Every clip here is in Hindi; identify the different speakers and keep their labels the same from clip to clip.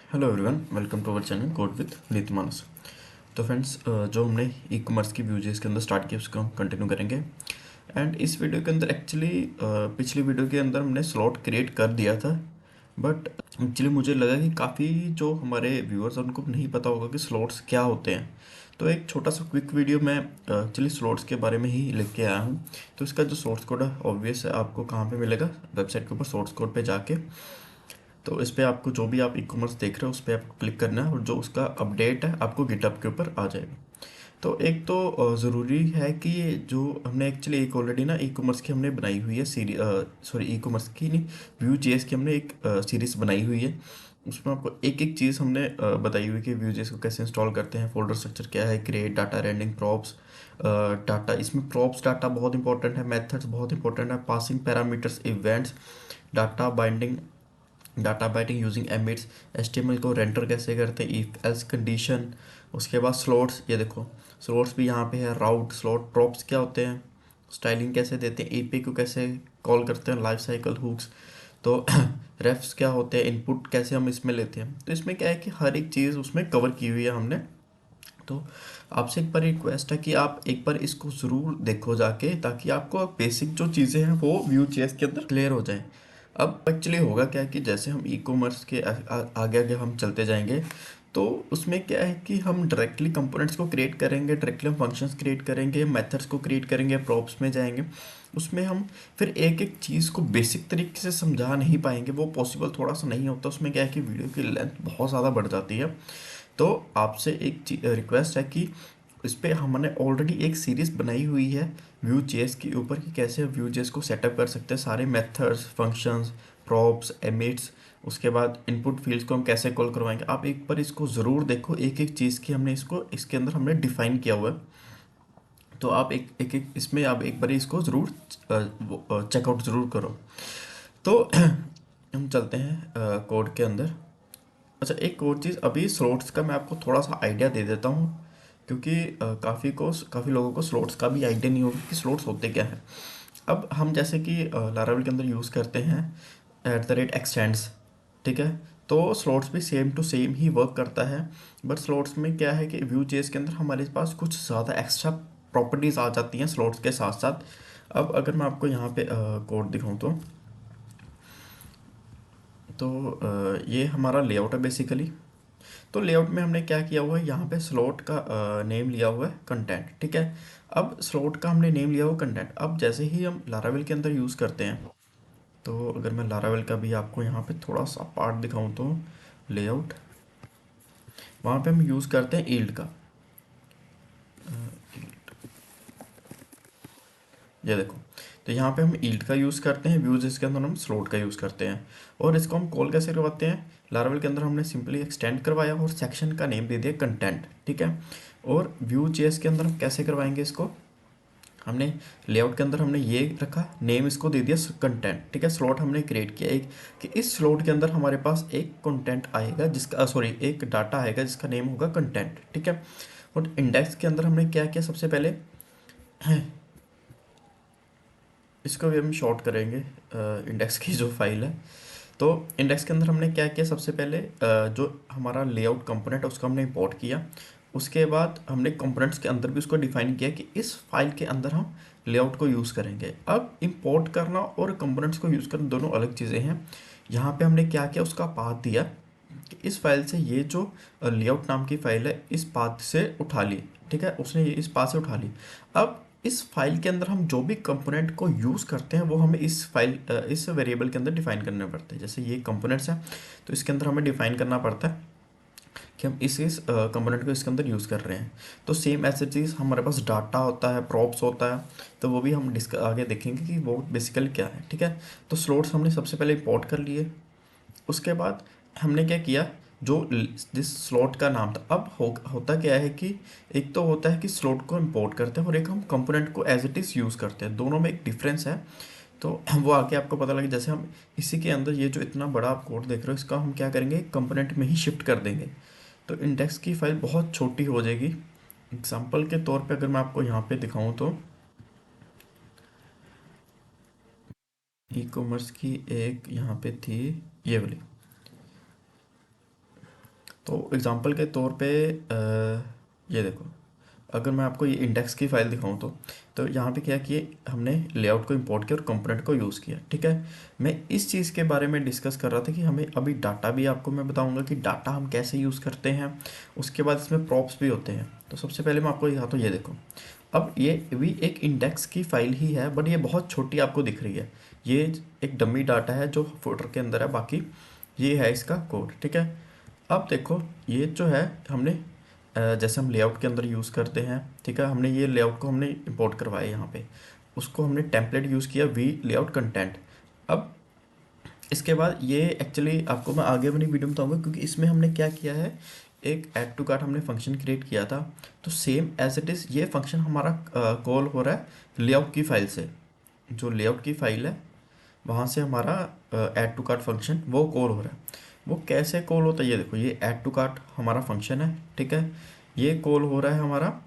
Speaker 1: Hello everyone, welcome to our channel code with Neet Manas. तो फ्रेंड्स, जो हमने ई कॉमर्स की व्यूजेस के अंदर स्टार्ट किया उसको हम कंटिन्यू करेंगे। एंड इस वीडियो के अंदर एक्चुअली पिछली वीडियो के अंदर हमने स्लॉट क्रिएट कर दिया था, बट एक्चुअली मुझे लगा कि काफ़ी जो हमारे व्यूअर्स हैं उनको नहीं पता होगा कि स्लॉट्स क्या होते हैं। तो एक छोटा सा क्विक वीडियो मैं एक्चुअली स्लॉट्स के बारे में ही लिख के आया हूँ। तो इसका जो सोर्स कोड है ऑब्वियस है, आपको कहाँ पे मिलेगा, वेबसाइट के ऊपर सोर्स कोड पे जाके। तो इस पे आपको जो भी आप ई कॉमर्स देख रहे हो उस पर आपको क्लिक करना है और जो उसका अपडेट है आपको गिटहब के ऊपर आ जाएगा। तो एक तो ज़रूरी है कि ये जो हमने एक्चुअली एक ऑलरेडी ना ई कॉमर्स की हमने बनाई हुई है सॉरी ई कॉमर्स की नहीं, व्यू जेएस की हमने एक सीरीज़ बनाई हुई है। उसमें आपको एक एक चीज़ हमने बताई हुई है कि व्यू जेएस को कैसे इंस्टॉल करते हैं, फोल्डर स्ट्रक्चर क्या है, create data, rendering, props data. इसमें प्रॉप्स डाटा बहुत इंपॉर्टेंट है, मेथड्स बहुत इंपॉर्टेंट है, passing parameters, events, data binding, data binding using emits, HTML को रेंडर कैसे करते हैं, इफ एल्स कंडीशन। उसके बाद स्लॉट्स, ये देखो स्लॉट्स भी यहाँ पे है, राउट, स्लॉट, प्रॉप्स क्या होते हैं, स्टाइलिंग कैसे देते हैं, एपी को कैसे कॉल करते हैं, लाइफ साइकिल हुक्स। तो रेफ्स क्या होते हैं, इनपुट कैसे हम इसमें लेते हैं। तो इसमें क्या है कि हर एक चीज़ उसमें कवर की हुई है हमने। तो आपसे एक बार रिक्वेस्ट है कि आप एक बार इसको ज़रूर देखो जाके, ताकि आपको बेसिक जो चीज़ें हैं वो व्यू जेएस के अंदर क्लियर हो जाए। अब एक्चुअली होगा क्या है कि जैसे हम ई कॉमर्स के आगे आगे हम चलते जाएंगे, तो उसमें क्या है कि हम डायरेक्टली कंपोनेंट्स को क्रिएट करेंगे, डायरेक्टली हम फंक्शंस क्रिएट करेंगे, मेथड्स को क्रिएट करेंगे, प्रॉप्स में जाएंगे। उसमें हम फिर एक एक चीज़ को बेसिक तरीके से समझा नहीं पाएंगे, वो पॉसिबल थोड़ा सा नहीं होता। उसमें क्या है कि वीडियो की लेंथ बहुत ज़्यादा बढ़ जाती है। तो आपसे एक रिक्वेस्ट है कि इस पे हमने ऑलरेडी एक सीरीज बनाई हुई है व्यू जेएस के ऊपर कि कैसे व्यू जेएस को सेटअप कर सकते हैं, सारे मेथड्स, फंक्शंस, प्रॉप्स, एमिट्स। उसके बाद इनपुट फील्ड्स को हम कैसे कॉल करवाएंगे। आप एक बार इसको ज़रूर देखो, एक एक चीज़ की हमने इसको इसके अंदर हमने डिफाइन किया हुआ है। तो आप एक इसमें आप एक बार इसको ज़रूर चेकआउट ज़रूर करो। तो हम चलते हैं कोड के अंदर। अच्छा, एक और चीज़, अभी स्लॉट्स का मैं आपको थोड़ा सा आइडिया दे देता हूँ, क्योंकि काफ़ी लोगों को स्लॉट्स का भी आइडिया नहीं होगा कि स्लॉट्स होते क्या है। अब हम जैसे कि लारावेल के अंदर यूज़ करते हैं @extends, ठीक है। तो स्लॉट्स भी सेम टू सेम ही वर्क करता है, बट स्लॉट्स में क्या है कि व्यू जेएस के अंदर हमारे पास कुछ ज़्यादा एक्स्ट्रा प्रॉपर्टीज़ आ जाती हैं स्लॉट्स के साथ साथ। अब अगर मैं आपको यहाँ पे कोड दिखाऊँ तो ये हमारा लेआउट है बेसिकली। तो लेआउट में हमने क्या किया हुआ है, यहाँ पे स्लॉट का नेम लिया हुआ है कंटेंट, ठीक है। अब स्लॉट का हमने नेम लिया हुआ कंटेंट। अब जैसे ही हम लारावेल के अंदर यूज़ करते हैं, तो अगर मैं लारावेल का भी आपको यहाँ पे थोड़ा सा पार्ट दिखाऊँ तो लेआउट, वहाँ पे हम यूज़ करते हैं ईल्ड का। ये देखो, तो यहाँ पे हम ईल्ड का यूज़ करते हैं, व्यूज इसके अंदर हम स्लॉट का यूज़ करते हैं। और इसको हम कॉल कैसे करवाते हैं, लारावेल के अंदर हमने सिंपली एक्सटेंड करवाया और सेक्शन का नेम दे दिया कंटेंट, ठीक है। और व्यू जेएस के अंदर हम कैसे करवाएंगे इसको, हमने लेआउट के अंदर हमने ये रखा नेम, इसको दे दिया कंटेंट, ठीक है। स्लॉट हमने क्रिएट किया एक, कि इस स्लॉट के अंदर हमारे पास एक कंटेंट आएगा जिसका सॉरी एक डाटा आएगा जिसका नेम होगा कंटेंट, ठीक है। और इंडेक्स के अंदर हमने क्या किया, सबसे पहले इसको भी हम शॉर्ट करेंगे इंडेक्स की जो फाइल है। तो इंडेक्स के अंदर हमने क्या किया, सबसे पहले जो हमारा लेआउट कंपोनेंट है उसको हमने इंपोर्ट किया। उसके बाद हमने कंपोनेंट्स के अंदर भी उसको डिफाइन किया कि इस फाइल के अंदर हम लेआउट को यूज़ करेंगे। अब इंपोर्ट करना और कंपोनेंट्स को यूज़ करना दोनों अलग चीज़ें हैं। यहाँ पे हमने क्या किया, उसका पाथ दिया कि इस फाइल से ये जो लेआउट नाम की फाइल है इस पाथ से उठा ली, ठीक है। उसने ये इस पाथ से उठा ली। अब इस फाइल के अंदर हम जो भी कंपोनेंट को यूज़ करते हैं वो हमें इस वेरिएबल के अंदर डिफाइन करने पड़ते हैं। जैसे ये कंपोनेंट्स हैं, तो इसके अंदर हमें डिफाइन करना पड़ता है कि हम इस कंपोनेंट को इसके अंदर यूज़ कर रहे हैं। तो सेम ऐसे चीज़ हमारे पास डाटा होता है, प्रॉप्स होता है, तो वो भी हम आगे देखेंगे कि वो बेसिकली क्या है, ठीक है। तो स्लॉट्स हमने सबसे पहले इंपोर्ट कर लिए। उसके बाद हमने क्या किया, जो जिस स्लॉट का नाम था, अब होता क्या है कि एक तो होता है कि स्लॉट को इंपोर्ट करते हैं और एक हम कंपोनेंट को एज इट इज़ यूज़ करते हैं, दोनों में एक डिफरेंस है। तो वो आगे आपको पता लगे। जैसे हम इसी के अंदर ये जो इतना बड़ा आप कोड देख रहे हो इसका हम क्या करेंगे, कंपोनेंट में ही शिफ्ट कर देंगे, तो इंडेक्स की फाइल बहुत छोटी हो जाएगी। एग्जाम्पल के तौर पे अगर मैं आपको यहाँ पे दिखाऊँ तो ई कॉमर्स की एक यहाँ पे थी ये वाली, तो एग्जांपल के तौर पे ये देखो, अगर मैं आपको ये इंडेक्स की फाइल दिखाऊं तो यहाँ पे क्या किया हमने, लेआउट को इंपोर्ट किया और कंपोनेंट को यूज़ किया। ठीक है, मैं इस चीज़ के बारे में डिस्कस कर रहा था कि हमें अभी डाटा भी आपको मैं बताऊंगा कि डाटा हम कैसे यूज़ करते हैं। उसके बाद इसमें प्रॉप्स भी होते हैं। तो सबसे पहले मैं आपको दिखाता हूँ, ये देखो, अब ये भी एक इंडेक्स की फाइल ही है, बट ये बहुत छोटी आपको दिख रही है। ये एक डमी डाटा है जो फोल्डर के अंदर है, बाकी ये है इसका कोड। ठीक है, अब देखो ये जो है हमने जैसे हम लेआउट के अंदर यूज़ करते हैं। ठीक है, हमने ये लेआउट को हमने इंपोर्ट करवाया यहाँ पे, उसको हमने टेम्पलेट यूज़ किया वी लेआउट कंटेंट। अब इसके बाद ये एक्चुअली आपको मैं आगे अपनी वीडियो में बताऊंगा, क्योंकि इसमें हमने क्या किया है, एक ऐड टू कार्ट हमने फंक्शन क्रिएट किया था। तो सेम एज इट इज़ ये फंक्शन हमारा कॉल हो रहा है लेआउट की फाइल से। जो लेआउट की फाइल है वहाँ से हमारा ऐड टू कार्ट फंक्शन वो कॉल हो रहा है। वो कैसे कॉल होता है, ये देखो, ये ऐड टू कार्ट हमारा फंक्शन है। ठीक है, ये कॉल हो रहा है हमारा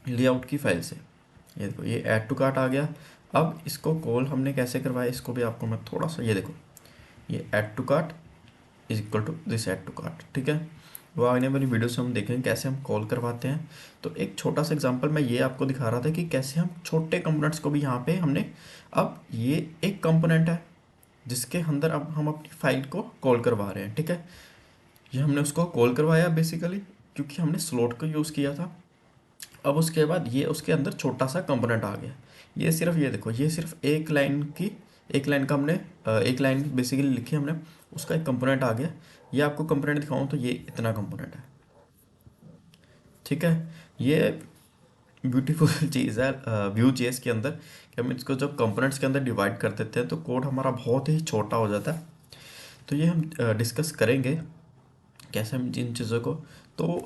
Speaker 1: लेआउट की फाइल से। ये देखो, ये ऐड टू कार्ट आ गया। अब इसको कॉल हमने कैसे करवाया, इसको भी आपको मैं थोड़ा सा, ये देखो, ये add to cart is equal to this add to cart. ठीक है, वो आने वाली वीडियो से हम देखेंगे कैसे हम कॉल करवाते हैं। तो एक छोटा सा एग्जांपल मैं ये आपको दिखा रहा था कि कैसे हम छोटे कंपोनेंट्स को भी यहाँ पे हमने, अब ये एक कंपोनेंट है जिसके अंदर अब हम अपनी फाइल को कॉल करवा रहे हैं। ठीक है, ये हमने उसको कॉल करवाया बेसिकली क्योंकि हमने स्लॉट को यूज़ किया था। अब उसके बाद ये उसके अंदर छोटा सा कंपोनेंट आ गया। ये सिर्फ, ये देखो, ये सिर्फ एक लाइन का हमने एक लाइन बेसिकली लिखी हमने, उसका एक कंपोनेंट आ गया। ये आपको कंपोनेंट दिखाऊं तो ये इतना कंपोनेंट है। ठीक है, ये ब्यूटीफुल चीज़ है व्यू जेएस के अंदर कि हम इसको जब कंपोनेंट्स के अंदर डिवाइड कर देते हैं तो कोड हमारा बहुत ही छोटा हो जाता है। तो ये हम डिस्कस करेंगे कैसे हम जिन चीज़ों को। तो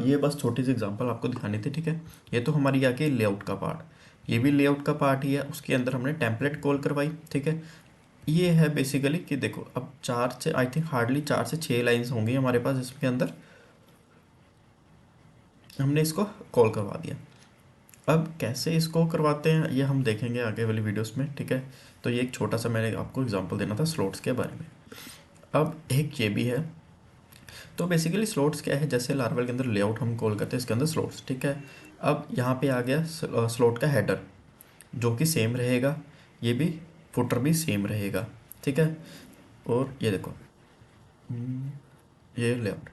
Speaker 1: ये बस छोटी सी एग्जांपल आपको दिखानी थी। ठीक है, ये तो हमारी आगे लेआउट का पार्ट, ये भी लेआउट का पार्ट ही है। उसके अंदर हमने टेम्पलेट कॉल करवाई। ठीक है, ये है बेसिकली कि देखो, अब 4 से आई थिंक हार्डली 4 से 6 लाइंस होंगी हमारे पास, इसके अंदर हमने इसको कॉल करवा दिया। अब कैसे इसको करवाते हैं ये हम देखेंगे आगे वाली वीडियोस में। ठीक है, तो ये एक छोटा सा मैंने आपको एग्जांपल देना था स्लॉट्स के बारे में। अब एक ये भी है। तो बेसिकली स्लॉट्स क्या है, जैसे लार्वल के अंदर लेआउट हम कॉल करते हैं, इसके अंदर स्लॉट्स। ठीक है, अब यहाँ पे आ गया स्लॉट का हेडर जो कि सेम रहेगा, ये भी फुटर भी सेम रहेगा। ठीक है, और ये देखो, ये लेआउट।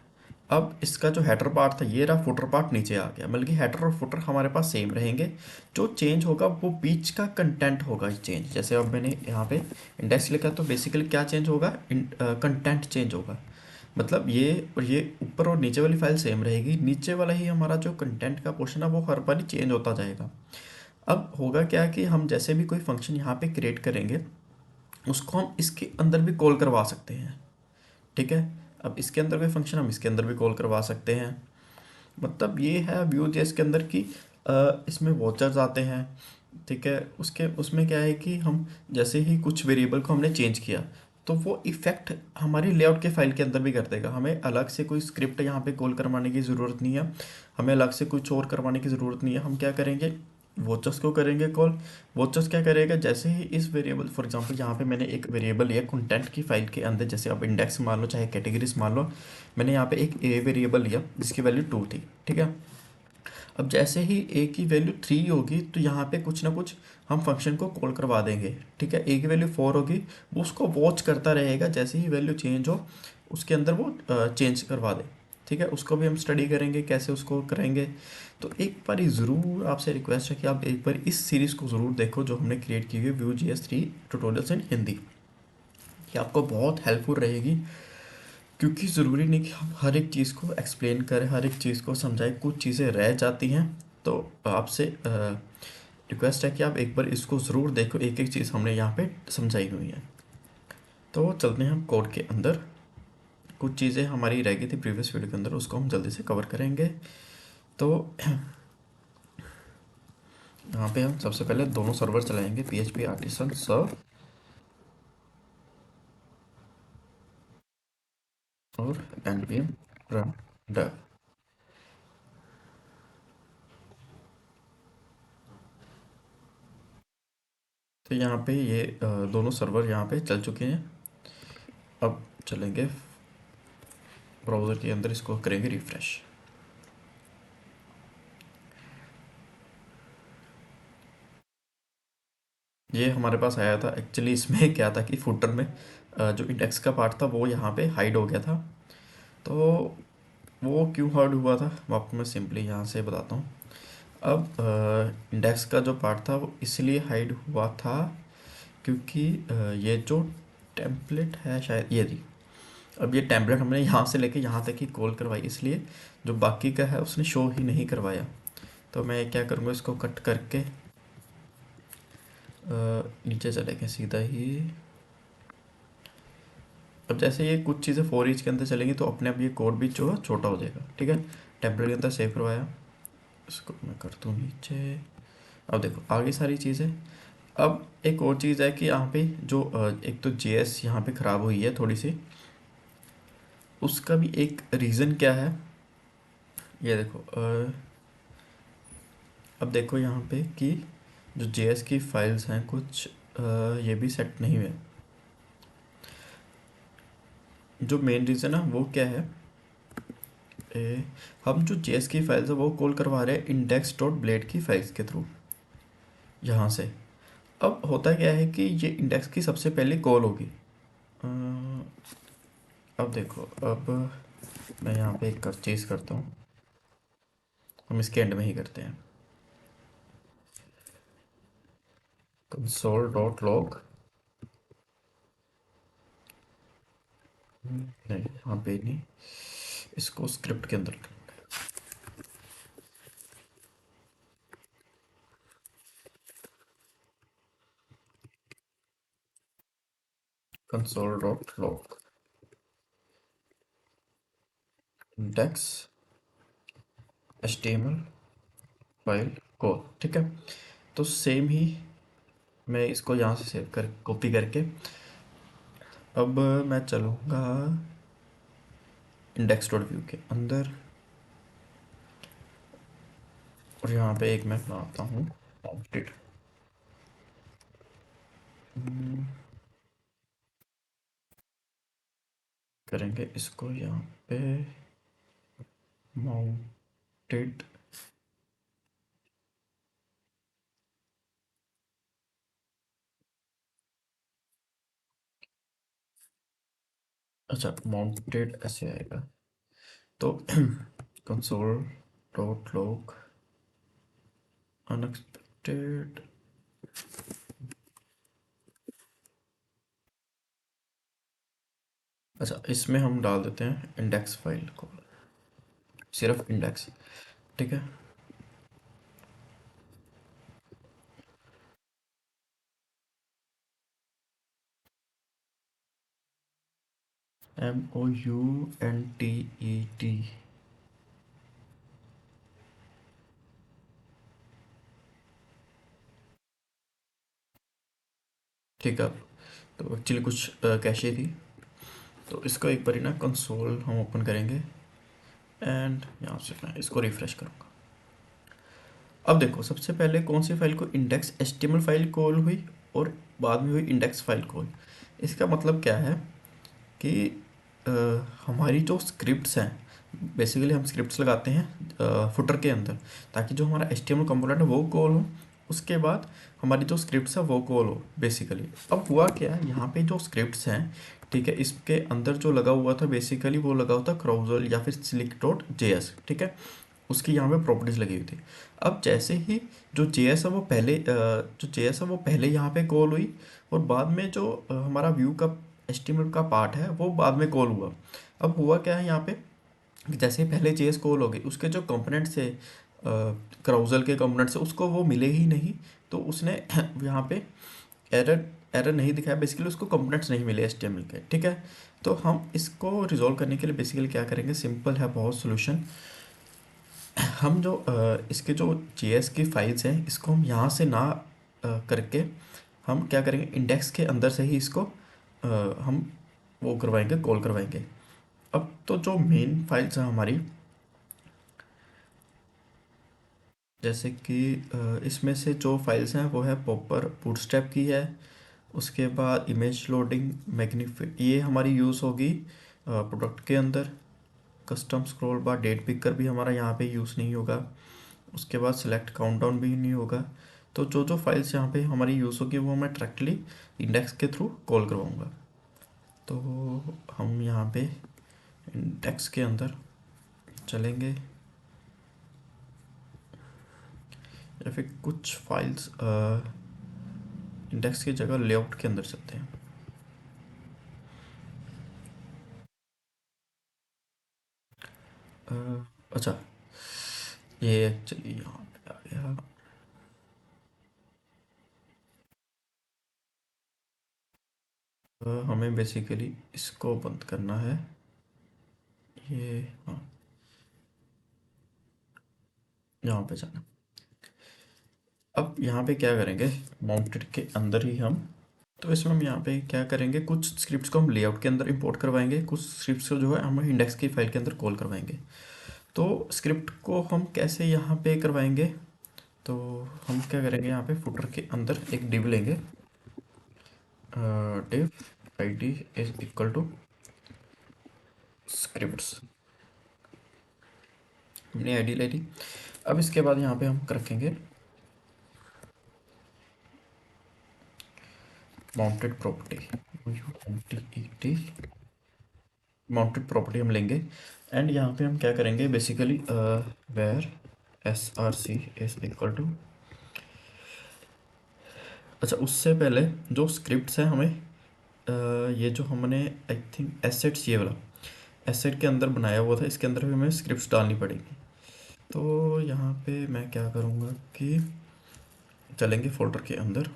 Speaker 1: अब इसका जो हेडर पार्ट था ये रहा, फुटर पार्ट नीचे आ गया, बल्कि हेडर और फुटर हमारे पास सेम रहेंगे। जो चेंज होगा वो बीच का कंटेंट होगा चेंज। जैसे अब मैंने यहाँ पे इंडेक्स लिखा तो बेसिकली क्या चेंज होगा, कंटेंट चेंज होगा। मतलब ये और ये ऊपर और नीचे वाली फाइल सेम रहेगी, नीचे वाला ही हमारा जो कंटेंट का पोर्शन है वो हर बार चेंज होता जाएगा। अब होगा क्या कि हम जैसे भी कोई फंक्शन यहाँ पे क्रिएट करेंगे उसको हम इसके अंदर भी कॉल करवा सकते हैं। ठीक है, अब इसके अंदर कोई फंक्शन हम इसके अंदर भी कॉल करवा सकते हैं। मतलब ये है व्यू जेएस के अंदर की इसमें वॉचर्स आते हैं। ठीक है, उसके उसमें क्या है कि हम जैसे ही कुछ वेरिएबल को हमने चेंज किया तो वो इफ़ेक्ट हमारी लेआउट के फाइल के अंदर भी कर देगा। हमें अलग से कोई स्क्रिप्ट यहाँ पे कॉल करवाने की ज़रूरत नहीं है, हमें अलग से कुछ और करवाने की ज़रूरत नहीं है। हम क्या करेंगे, वॉचर्स को करेंगे कॉल। वॉचर्स क्या करेगा, जैसे ही इस वेरिएबल, फॉर एग्जांपल यहाँ पे मैंने एक वेरिएबल लिया कंटेंट की फाइल के अंदर, जैसे आप इंडेक्स मान लो चाहे कैटेगरीज मान लो, मैंने यहाँ पे एक ए वेरिएबल लिया जिसकी वैल्यू 2 थी। ठीक है, अब जैसे ही ए की वैल्यू 3 होगी तो यहाँ पे कुछ ना कुछ हम फंक्शन को कॉल करवा देंगे। ठीक है, ए की वैल्यू 4 होगी, वो उसको वॉच करता रहेगा, जैसे ही वैल्यू चेंज हो उसके अंदर वो चेंज करवा दे। ठीक है, उसको भी हम स्टडी करेंगे कैसे उसको करेंगे। तो एक बार ज़रूर आपसे रिक्वेस्ट है कि आप एक बार इस सीरीज़ को ज़रूर देखो जो हमने क्रिएट की हुई है, व्यू जीएस 3 ट्यूटोरियल्स इन हिंदी। ये आपको बहुत हेल्पफुल रहेगी, क्योंकि ज़रूरी नहीं कि हम हर एक चीज़ को एक्सप्लेन करें, हर एक चीज़ को समझाएं, कुछ चीज़ें रह जाती हैं। तो आपसे रिक्वेस्ट है कि आप एक बार इसको ज़रूर देखो, एक एक चीज़ हमने यहाँ पे समझाई हुई है। तो चलते हैं हम कोड के अंदर। कुछ चीज़ें हमारी रह गई थी प्रीवियस वीडियो के अंदर, उसको हम जल्दी से कवर करेंगे। तो यहाँ पे हम सबसे पहले दोनों सर्वर चलाएंगे, PHP आर्टिसन सर्व और npm run dev। तो यहाँ पे ये दोनों सर्वर यहाँ पे चल चुके हैं। अब चलेंगे ब्राउज़र के अंदर इसको करेंगे रिफ़्रेश। ये हमारे पास आया था। एक्चुअली इसमें क्या था कि फुटर में जो इंडेक्स का पार्ट था वो यहाँ पे हाइड हो गया था। तो वो क्यों हाइड हुआ था वो आपको मैं सिंपली यहाँ से बताता हूँ। अब इंडेक्स का जो पार्ट था वो इसलिए हाइड हुआ था क्योंकि ये जो टेम्पलेट है शायद ये थी। अब ये टेम्पलेट हमने यहाँ से लेके यहाँ तक ही कॉल करवाई, इसलिए जो बाकी का है उसने शो ही नहीं करवाया। तो मैं क्या करूँगा, इसको कट करके नीचे चले गए सीधा ही। अब जैसे ये कुछ चीज़ें फॉर ईच के अंदर चलेंगी तो अपने आप ये कोड भी जो है छोटा हो जाएगा। ठीक है, टेम्पलेट के अंदर सेव करवाया, इसको मैं कर दूँ नीचे। अब देखो आगे सारी चीज़ें। अब एक और चीज़ है कि यहाँ पे जो एक तो जेएस यहाँ पे ख़राब हुई है थोड़ी सी, उसका भी एक रीज़न क्या है ये देखो। अब देखो यहाँ पे कि जो जेएस की फाइल्स हैं कुछ ये भी सेट नहीं हुए। जो मेन रीज़न है वो क्या है, हम जो जेएस की फाइल्स है वो कॉल करवा रहे हैं इंडेक्स डॉट ब्लेड की फाइल्स के थ्रू यहाँ से। अब होता क्या है कि ये इंडेक्स की सबसे पहले कॉल होगी। अ, अब देखो, अब मैं यहाँ पे एक चीज़ करता हूँ, हम इसके एंड में ही करते हैं। कंसोल डॉट लॉग, नहीं यहाँ पे नहीं, इसको स्क्रिप्ट के अंदर। Console dot log index HTML file को। ठीक है, तो सेम ही मैं इसको यहाँ से सेव कर कॉपी करके अब मैं चलूँगा इंडेक्स डॉट व्यू के अंदर और यहाँ पे एक मैं बनाता हूँ माउंटेड। करेंगे इसको यहाँ पे माउंटेड। अच्छा, माउंटेड ऐसे आएगा तो कंसोल डॉट लॉग अनएक्सपेक्टेड। अच्छा, इसमें हम डाल देते हैं इंडेक्स फाइल को, सिर्फ इंडेक्स। ठीक है, MOUNTED। ठीक है, तो एक्चुअली कुछ कैशे थी, तो इसको एक बार ना कंसोल हम ओपन करेंगे एंड यहाँ से मैं इसको रिफ्रेश करूँगा। अब देखो सबसे पहले कौन सी फाइल को इंडेक्स एचटीएमएल फाइल कॉल हुई और बाद में हुई इंडेक्स फाइल कॉल। इसका मतलब क्या है कि अ, हमारी जो स्क्रिप्ट्स हैं, बेसिकली हम स्क्रिप्ट्स लगाते हैं फुटर के अंदर ताकि जो हमारा एचटीएमएल कंपोनेंट है वो कॉल हो, उसके बाद हमारी जो स्क्रिप्ट्स है वो कॉल हो बेसिकली। अब हुआ क्या है, यहाँ पे जो स्क्रिप्ट्स हैं, ठीक है, इसके अंदर जो लगा हुआ था बेसिकली वो लगा हुआ था क्राउजल या फिर स्लिक डॉट जेएस। ठीक है, उसकी यहाँ पे प्रॉपर्टीज़ लगी हुई थी। अब जैसे ही जो जेएस है वो पहले जो जेएस है वो पहले यहाँ पे कॉल हुई और बाद में जो हमारा व्यू का एचटीएमएल का पार्ट है वो बाद में कॉल हुआ। अब हुआ क्या है यहाँ पे कि जैसे ही पहले जेएस कॉल हो गई, उसके जो कंपोनेंट्स थे क्राउजल के कंपोनेंट्स उसको वो मिले ही नहीं, तो उसने यहाँ पे एरर एरर नहीं दिखाया, बेसिकली उसको कंपोनेंट्स नहीं मिले एचटीएमएल के। ठीक है, तो हम इसको रिजॉल्व करने के लिए बेसिकली क्या करेंगे, सिंपल है बहुत सोल्यूशन। हम जो इसके जो जेएस की फाइल्स हैं इसको हम यहाँ से ना करके हम क्या करेंगे, इंडेक्स के अंदर से ही इसको हम वो करवाएंगे, कॉल करवाएंगे। अब तो जो मेन फाइल्स हैं हमारी, जैसे कि इसमें से जो फाइल्स हैं वो है पॉपर बूटस्ट्रैप की है, उसके बाद इमेज लोडिंग मैग्नीफाई ये हमारी यूज़ होगी प्रोडक्ट के अंदर। Custom scroll bar date picker भी हमारा यहाँ पे यूज़ नहीं होगा। उसके बाद सिलेक्ट काउंटडाउन भी नहीं होगा। तो जो जो फाइल्स यहाँ पे हमारी यूज़ होगी वो मैं डायरेक्टली इंडेक्स के थ्रू कॉल करवाऊँगा। तो हम यहाँ पे इंडेक्स के अंदर चलेंगे या फिर कुछ फाइल्स इंडेक्स की जगह लेआउट के अंदर चलते हैं। अच्छा, ये एक्चुअली यहाँ पे आ गया। हमें बेसिकली इसको बंद करना है। ये हाँ, यहाँ पे जाना। अब यहाँ पे क्या करेंगे, माउंटेड के अंदर ही हम, तो इसमें हम यहाँ पे क्या करेंगे, कुछ स्क्रिप्ट्स को हम लेआउट के अंदर इंपोर्ट करवाएंगे, कुछ स्क्रिप्ट्स को जो है हम इंडेक्स की फाइल के अंदर कॉल करवाएंगे। तो स्क्रिप्ट को हम कैसे यहाँ पे करवाएंगे, तो हम क्या करेंगे, यहाँ पे फुटर के अंदर एक डिव लेंगे, div id is equal to scripts. हमने आईडी ले ली। अब इसके बाद यहाँ पे हम रखेंगे माउंटेड प्रॉपर्टी, माउंटेड प्रॉपर्टी हम लेंगे। एंड यहाँ पे हम क्या करेंगे, basically where src is equal to, अच्छा उससे पहले जो स्क्रिप्ट्स हैं हमें ये जो हमने आई थिंक एसेट्स, ये वाला एसेट के अंदर बनाया हुआ था, इसके अंदर भी हमें स्क्रिप्ट्स डालनी पड़ेगी। तो यहाँ पे मैं क्या करूँगा कि चलेंगे फोल्डर के अंदर,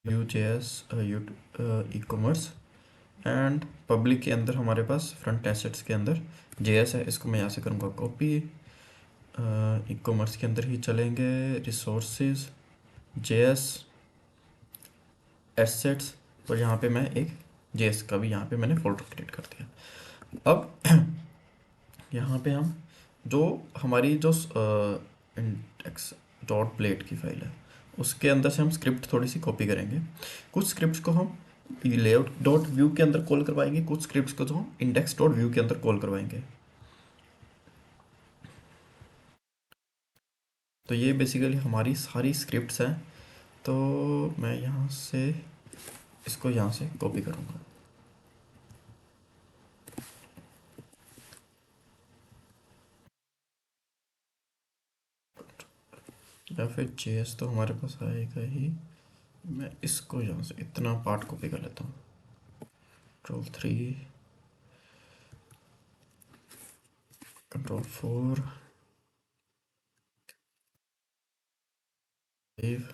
Speaker 1: Vue.js e commerce, and public के अंदर हमारे पास फ्रंट एसेट्स के अंदर JS है, इसको मैं यहाँ से करूँगा कॉपी। ई कॉमर्स के अंदर ही चलेंगे, रिसोर्सेज JS एसेट्स, और यहाँ पे मैं एक JS का भी यहाँ पे मैंने फोल्डर क्रिएट कर दिया। अब यहाँ पे हम जो हमारी जो इंडेक्स डॉट प्लेट की फाइल है उसके अंदर से हम स्क्रिप्ट थोड़ी सी कॉपी करेंगे। कुछ स्क्रिप्ट्स को हम लेआउट डॉट व्यू के अंदर कॉल करवाएंगे, कुछ स्क्रिप्ट्स को जो हम इंडेक्स डॉट व्यू के अंदर कॉल करवाएंगे। तो ये बेसिकली हमारी सारी स्क्रिप्ट्स हैं। तो मैं यहाँ से इसको यहाँ से कॉपी करूँगा, या फिर JS तो हमारे पास आएगा ही। मैं इसको यहाँ से इतना पार्ट कॉपी कर लेता हूँ, Ctrl 3, Ctrl 4, save,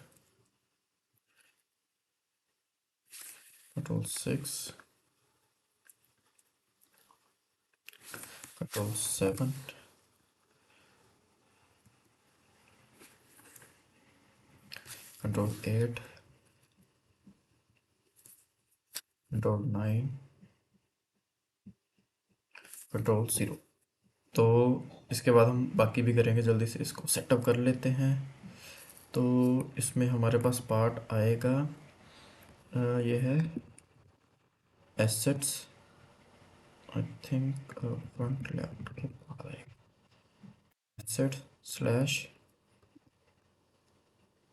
Speaker 1: Ctrl 6, Ctrl 7, Ctrl 8, Ctrl 9, Ctrl 0। तो इसके बाद हम बाकी भी करेंगे, जल्दी से इसको सेटअप कर लेते हैं। तो इसमें हमारे पास पार्ट आएगा, ये है assets, I think front left के बाद आएगा एसेट्स स्लैश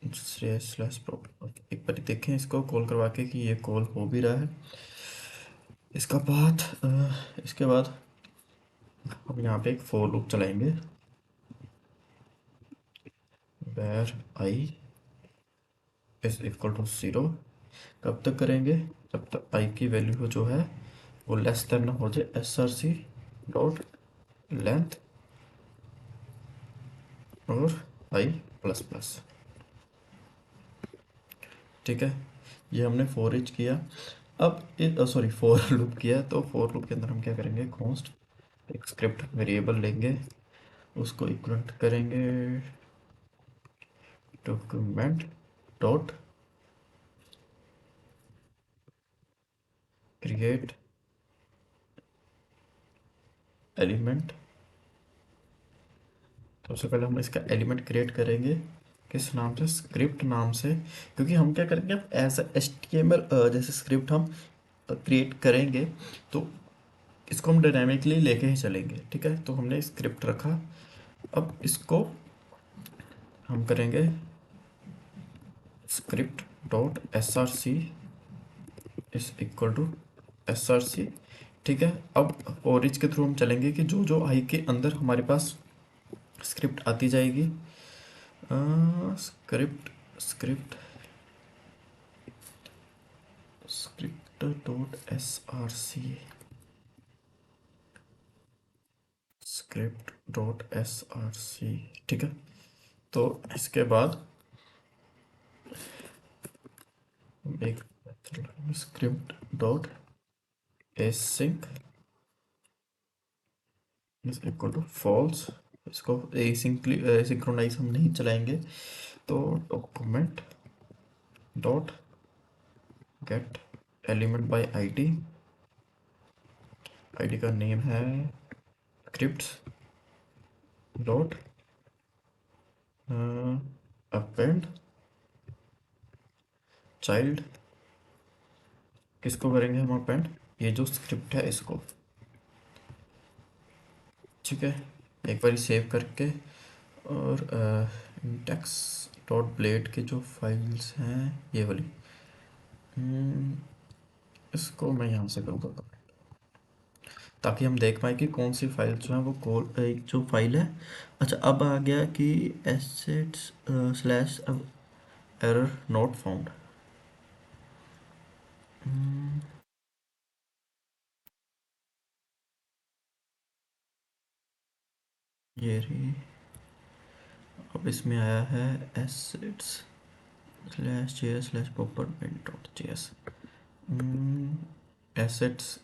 Speaker 1: स्लैश प्रॉपर्टी। एक बार देखें इसको कॉल करवा के कि ये कॉल हो भी रहा है। इसका बाद इसके बाद हम यहाँ पे एक फोर लूप चलाएंगे, where I is equal to 0। कब तक करेंगे, जब तक आई की वैल्यू जो है वो लेस देन ना हो जाए SRC डॉट लेंथ और आई प्लस प्लस। ठीक है, ये हमने फॉर ईच किया। अब सॉरी फॉर लूप किया, तो फॉर लूप के अंदर हम क्या करेंगे, कॉन्स्ट एक स्क्रिप्ट वेरिएबल लेंगे, उसको इक्वलेंट करेंगे डॉक्यूमेंट डॉट क्रिएट एलिमेंट सबसे पहले हम इसका एलिमेंट क्रिएट करेंगे, किस नाम से, स्क्रिप्ट नाम से, क्योंकि हम क्या करेंगे एज HTML जैसे स्क्रिप्ट हम क्रिएट करेंगे तो इसको हम डायनामिकली लेके ही चलेंगे, ठीक है। तो हमने स्क्रिप्ट रखा, अब इसको हम करेंगे script dot src is equal to src, ठीक है। अब ओरिज के थ्रू हम चलेंगे कि जो जो आई के अंदर हमारे पास स्क्रिप्ट आती जाएगी, script script script dot src script dot src, ठीक है। तो इसके बाद हम एक script dot async is equal to false, इसको सिंक्रोनाइज हम नहीं चलाएंगे। तो document dot get element by ID, ID का नेम है स्क्रिप्ट्स डॉट अपेंड चाइल्ड, किसको करेंगे हम अपेंड, ये जो स्क्रिप्ट है इसको, ठीक है। एक बार सेव करके, और इंडेक्स डॉट ब्लेड के जो फाइल्स हैं ये वाली, इसको मैं यहाँ से करूँगा ताकि हम देख पाए कि कौन सी फाइल जो है वो कॉल एक जो फाइल है। अच्छा, अब आ गया कि एसेट्स स्लैश, अब एरर नॉट फाउंड, ये रही। अब इसमें आया है assets slash JS slash popper bin dot JS, assets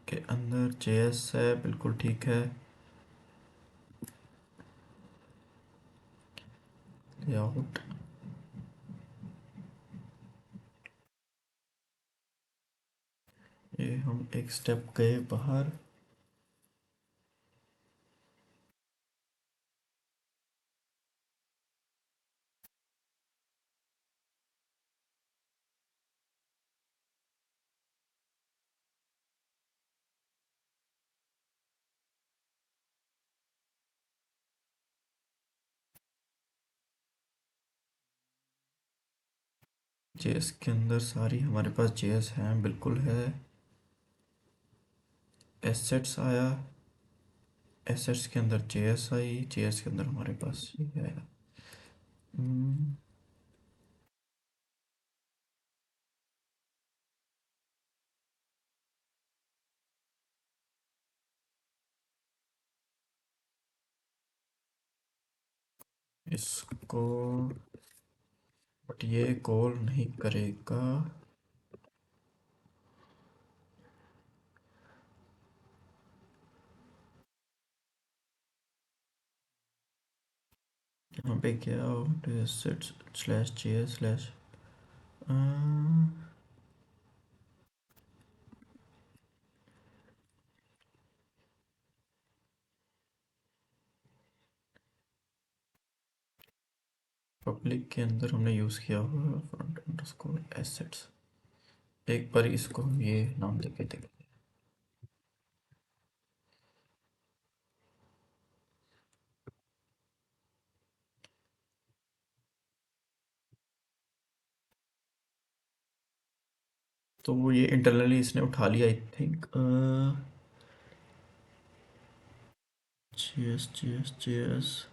Speaker 1: के अंदर जेएस है, बिल्कुल ठीक है। लेआउट, ये हम एक स्टेप गए बाहर, जेएस के अंदर सारी हमारे पास जेएस हैं, बिल्कुल है। एसेट्स आया, एसेट्स के अंदर जेएस आई, जेएस के अंदर हमारे पास ये है। हम्म, इसको, बट ये कॉल नहीं करेगा, यहाँ पे क्या assets slash JS slash, public के अंदर हमने यूज़ किया हुआ फ्रंट अंडरस्कोर एसेट्स, एक बार इसको हम ये नाम देके देखते हैं। तो वो ये इंटरनली इसने उठा लिया I think, JS JS JS,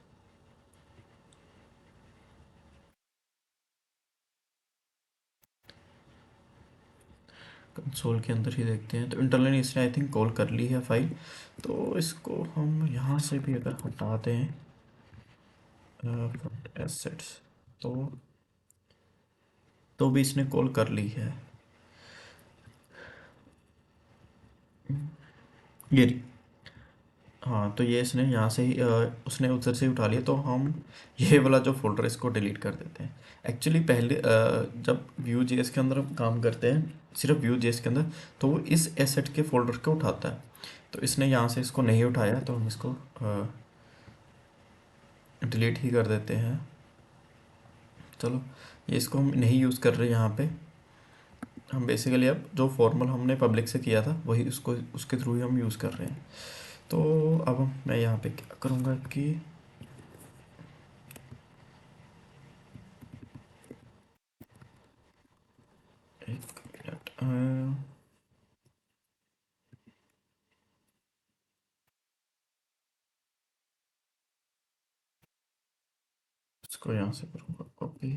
Speaker 1: console के अंदर ही देखते हैं। तो इंटरनली इसने आई थिंक कॉल कर ली है फाइल, तो इसको हम यहाँ से भी अगर हटा दें फ्रंट एसेट्स, तो भी इसने कॉल कर ली है, ये रही। हाँ, तो ये इसने यहाँ से ही उसने उधर से ही उठा लिया, तो हम ये वाला जो फोल्डर इसको डिलीट कर देते हैं। एक्चुअली पहले जब व्यू जेएस के अंदर हम काम करते हैं, सिर्फ व्यू जेएस के अंदर, तो वो इस एसेट के फोल्डर को उठाता है। तो इसने यहाँ से इसको नहीं उठाया, तो हम इसको डिलीट ही कर देते हैं। चलो, ये इसको हम नहीं यूज़ कर रहे यहाँ पे। हम बेसिकली अब जो फॉर्मल हमने पब्लिक से किया था वही उसको उसके थ्रू ही हम यूज़ कर रहे हैं। तो अब मैं यहाँ पे क्या करूँगा कि एक मिनट, इसको यहाँ से करूँगा कॉपी,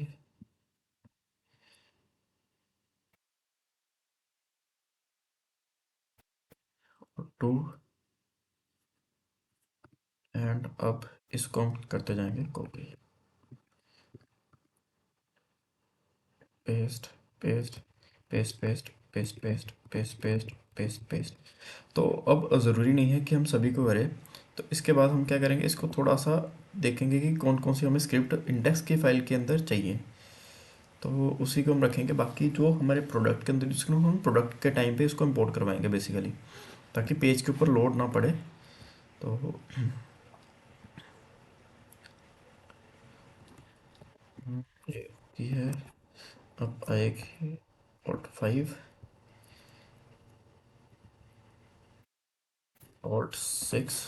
Speaker 1: टू, एंड अब इसको हम करते जाएंगे copy, paste, paste, paste, paste, paste, paste, paste, paste, paste, paste. तो अब ज़रूरी नहीं है कि हम सभी को करें। तो इसके बाद हम क्या करेंगे, इसको थोड़ा सा देखेंगे कि कौन कौन सी हमें स्क्रिप्ट इंडेक्स की फाइल के अंदर चाहिए, तो उसी को हम रखेंगे। बाकी जो हमारे प्रोडक्ट के अंदर, जिसको हम प्रोडक्ट के टाइम पे इसको इंपोर्ट करवाएंगे बेसिकली, ताकि पेज के ऊपर लोड ना पड़े। तो ये है, अब आएगी Alt 5, Alt 6,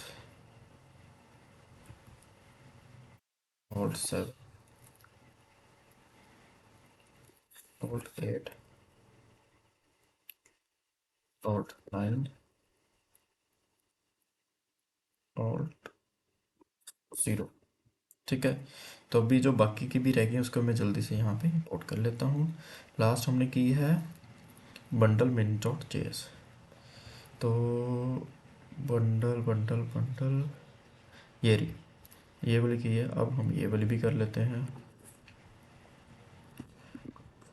Speaker 1: Alt 7, Alt 8, Alt 9, Alt 0। ठीक है। तो अभी जो बाकी की भी रह गई उसको मैं जल्दी से यहाँ पे इंपोर्ट कर लेता हूँ। लास्ट हमने की है बंडल min.js। तो बंडल बंडल बंडल, ये रही, ये वाली की है। अब हम ये वाली भी कर लेते हैं।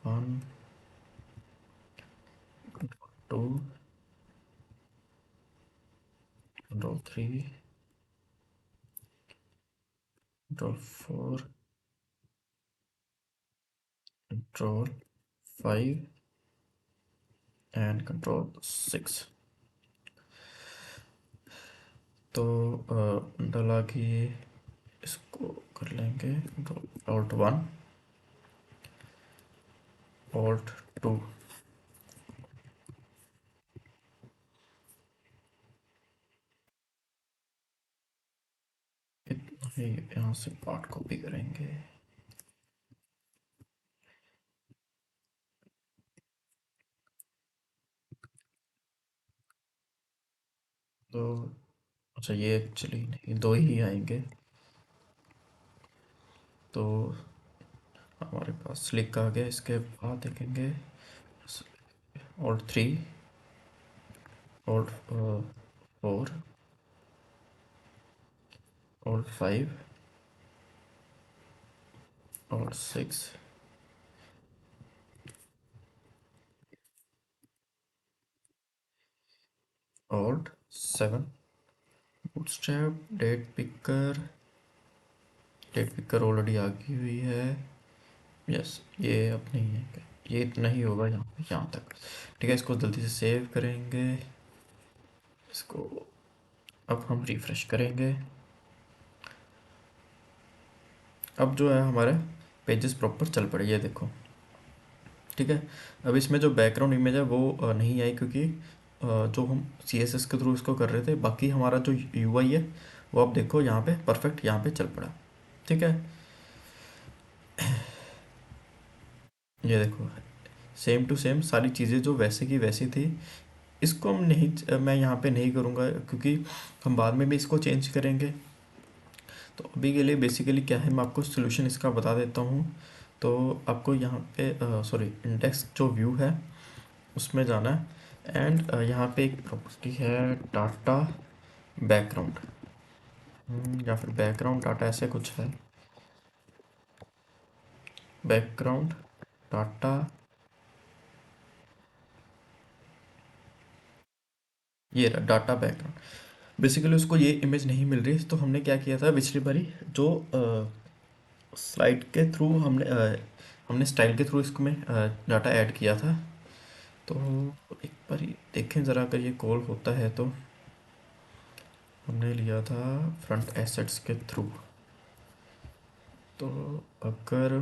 Speaker 1: 1, 2, Control 3, Control 4, Control 5 and Control 6। तो बंडल आ गई, इसको कर लेंगे Alt 1, Alt 2। इतना ही यहाँ से पार्ट कॉपी करेंगे। तो अच्छा, ये एक्चुअली नहीं, दो ही आएंगे। तो हमारे पास स्लिक आ गया। इसके बाद देखेंगे Alt 3, Alt 4, Alt 5, Alt 6, Alt 7, Bootstrap, date picker already आ गई हुई है। यस, ये अब नहीं है क्या? ये इतना ही होगा यहाँ पे, यहाँ तक। ठीक है, इसको जल्दी से सेव करेंगे। इसको अब हम रिफ्रेश करेंगे। अब जो है हमारे पेजेस प्रॉपर चल पड़े, ये देखो। ठीक है। अब इसमें जो बैकग्राउंड इमेज है वो नहीं आई, क्योंकि जो हम CSS के थ्रू इसको कर रहे थे। बाकी हमारा जो UI है वो आप देखो यहाँ पे परफेक्ट यहाँ पे चल पड़ा। ठीक है, ये देखो, सेम टू सेम सारी चीज़ें जो वैसे की वैसी थी। इसको हम नहीं, मैं यहाँ पे नहीं करूँगा, क्योंकि हम बाद में भी इसको चेंज करेंगे। तो अभी के लिए बेसिकली क्या है, मैं आपको सोल्यूशन इसका बता देता हूँ। तो आपको यहाँ पे सॉरी, इंडेक्स जो व्यू है उसमें जाना है, एंड यहाँ पे एक प्रॉपर्टी है डाटा बैकग्राउंड, या फिर बैकग्राउंड डाटा, ऐसे कुछ है। बैकग्राउंड डाटा, ये रहा डाटा बैकग्राउंड। बेसिकली उसको ये इमेज नहीं मिल रही, तो हमने क्या किया था पिछली बारी, जो स्लाइड के थ्रू हमने स्टाइल के थ्रू इसको में डाटा ऐड किया था। तो एक बार देखें ज़रा, अगर ये कॉल होता है तो हमने लिया था फ्रंट एसेट्स के थ्रू। तो अगर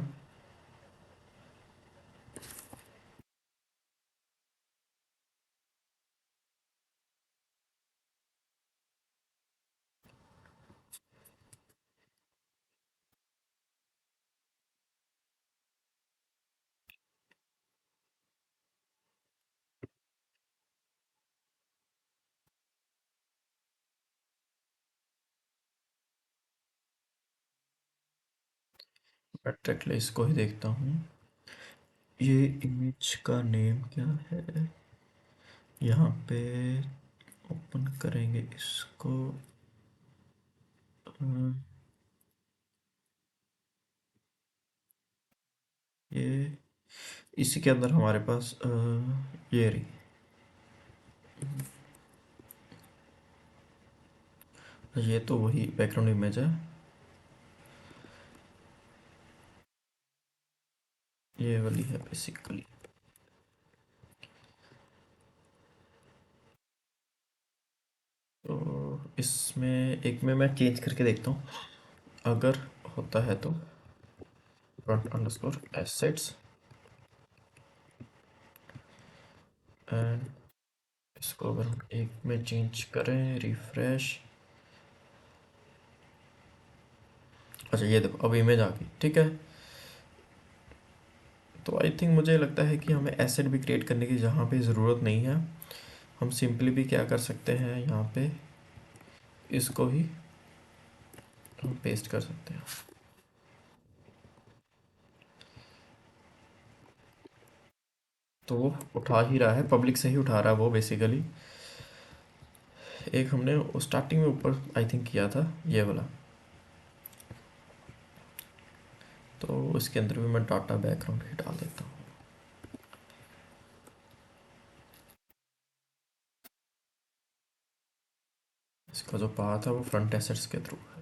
Speaker 1: एट्रैक्ट इसको ही देखता हूँ। ये इमेज का नेम क्या है? यहाँ पे ओपन करेंगे इसको। अ, ये इसी के अंदर हमारे पास ये रही। ये तो वही बैकग्राउंड इमेज है। ये वाली है बेसिकली। तो इसमें एक में मैं चेंज करके देखता हूँ, अगर होता है तो। फ्रंट अंडरस्कोर एसेट्स एंड इसको अगर हम एक में चेंज करें, रिफ्रेश। अच्छा ये देखो, अब इमेज आ गई, ठीक है। तो आई थिंक मुझे लगता है कि हमें एसेट भी क्रिएट करने की जहाँ पे ज़रूरत नहीं है। हम सिंपली भी क्या कर सकते हैं, यहाँ पे इसको ही हम पेस्ट कर सकते हैं। तो वो उठा ही रहा है, पब्लिक से ही उठा रहा है वो बेसिकली। एक हमने स्टार्टिंग में ऊपर आई थिंक किया था ये वाला। तो इसके अंदर भी मैं डाटा बैकग्राउंड ही डाल देता हूँ। इसका जो पाथ है वो फ्रंट एसेट्स के थ्रू है।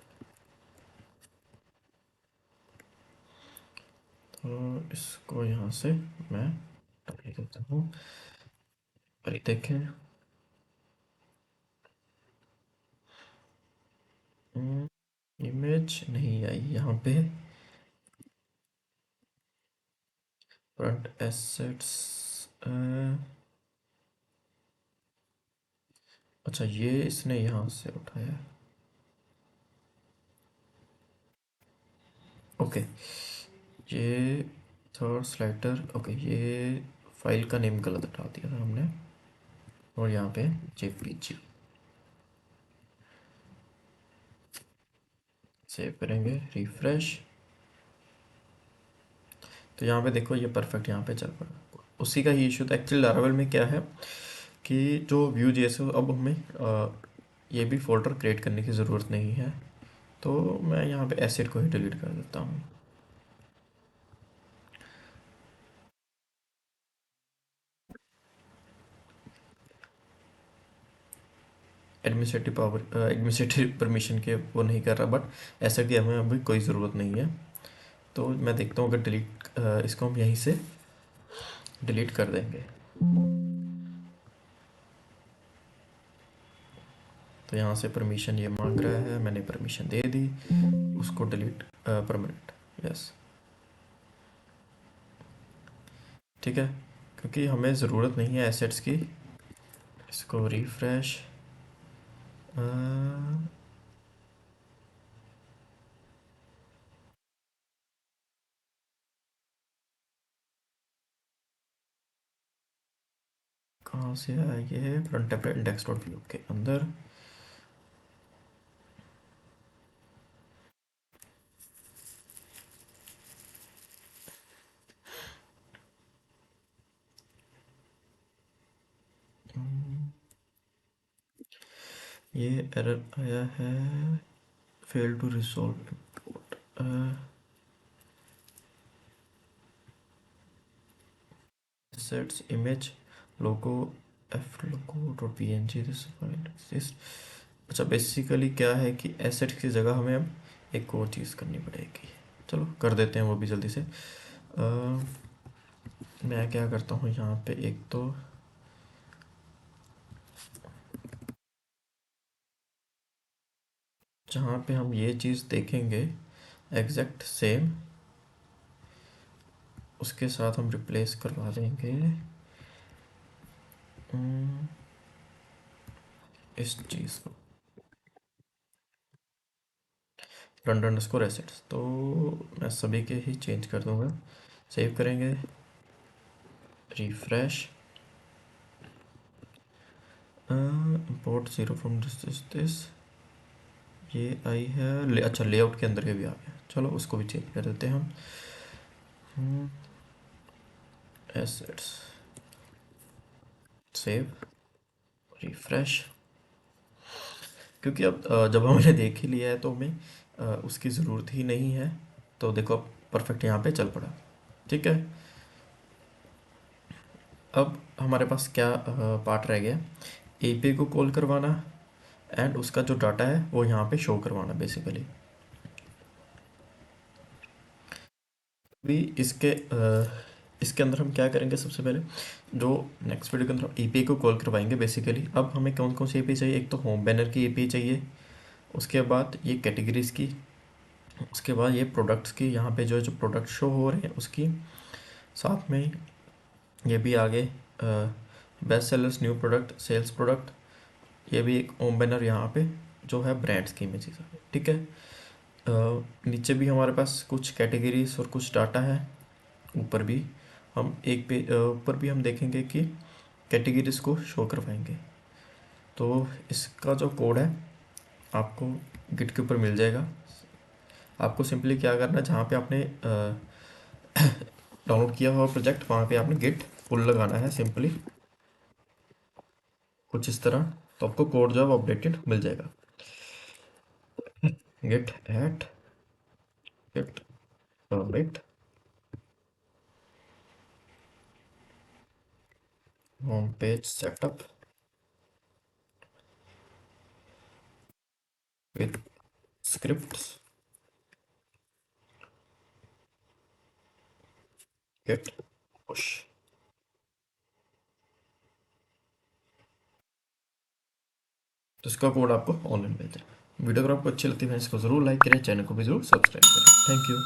Speaker 1: तो इसको यहाँ से मैं हटा देता हूँ। और ये देखें, इमेज नहीं आई यहाँ पे। फ्रंट एसेट्स, अच्छा ये इसने यहाँ से उठाया। ओके, ये थर्ड स्लाइडर। ओके, ये फाइल का नेम गलत हटा दिया था हमने। और यहाँ पे जेपीजी सेव करेंगे, रिफ्रेश। तो यहाँ पे देखो ये परफेक्ट यहाँ पे चल पड़ा। उसी का ही इशू था एक्चुअली। लारावेल में क्या है कि जो व्यू जैसे अब हमें ये भी फोल्डर क्रिएट करने की ज़रूरत नहीं है। तो मैं यहाँ पे एसिड को ही डिलीट कर देता हूँ। एडमिनिस्ट्रेटिव परमिशन के वो नहीं कर रहा, बट ऐसा कि हमें अभी कोई ज़रूरत नहीं है। तो मैं देखता हूँ अगर डिलीट, इसको हम यहीं से डिलीट कर देंगे। तो यहाँ से परमिशन ये मांग रहा है, मैंने परमिशन दे दी। उसको डिलीट परमानेंट, यस, ठीक है। क्योंकि हमें ज़रूरत नहीं है एसेट्स की। इसको रिफ्रेश। कहाँ से आया ये? Front end index dot Vue के अंदर। ये एरर आया है, fail to resolve import. Assets image logo F logo dot P N G this file exist. अच्छा बेसिकली क्या है कि एसेट की जगह हमें अब एक और चीज़ करनी पड़ेगी। चलो कर देते हैं वो भी जल्दी से। मैं क्या करता हूँ यहाँ पे, एक तो जहाँ पे हम ये चीज़ देखेंगे, एग्जैक्ट सेम उसके साथ हम रिप्लेस करवा देंगे इस चीज़ को, लंडन अंडरस्कोर एसेट्स। तो मैं सभी के ही चेंज कर दूंगा। सेव करेंगे, refresh, import zero from this ये आई है अच्छा लेआउट के अंदर ये भी आ गया। चलो उसको भी चेंज कर देते हैं हम। Assets, save, refresh. क्योंकि अब जब हमने देख ही लिया है तो हमें उसकी ज़रूरत ही नहीं है। तो देखो अब परफेक्ट यहाँ पे चल पड़ा। ठीक है, अब हमारे पास क्या पार्ट रह गया, एपीआई को कॉल करवाना एंड उसका जो डाटा है वो यहाँ पे शो करवाना बेसिकली। भी इसके अंदर हम क्या करेंगे, सबसे पहले जो नेक्स्ट वीडियो के अंदर एपीआई को कॉल करवाएंगे बेसिकली। अब हमें कौन कौन सी एपीआई चाहिए, एक तो होम बैनर की एपीआई चाहिए, उसके बाद ये कैटेगरीज की, उसके बाद ये प्रोडक्ट्स की, यहाँ पे जो जो प्रोडक्ट शो हो रहे हैं उसकी, साथ में ये भी आगे best sellers, new product, sales product, ये भी एक होम बैनर यहाँ पे जो है ब्रांड्स की इमेजेस है। ठीक है, नीचे भी हमारे पास कुछ कैटेगरीज और कुछ डाटा है। ऊपर भी हम एक पे ऊपर भी हम देखेंगे कि कैटेगरीज को शो करवाएंगे। तो इसका जो कोड है आपको गिट के ऊपर मिल जाएगा। आपको सिंपली क्या करना है, जहाँ पे आपने डाउनलोड किया हुआ प्रोजेक्ट वहाँ पे आपने गिट पुल लगाना है सिंपली, कुछ इस तरह। तो आपको कोड जो है वो अपडेटेड मिल जाएगा। Git add git permit home page setup with scripts git push. तो इसका कोड आपको ऑनलाइन मिल जाएगा। वीडियो अगर आपको अच्छी लगती है इसको जरूर लाइक करें, चैनल को भी जरूर सब्सक्राइब करें। Thank you.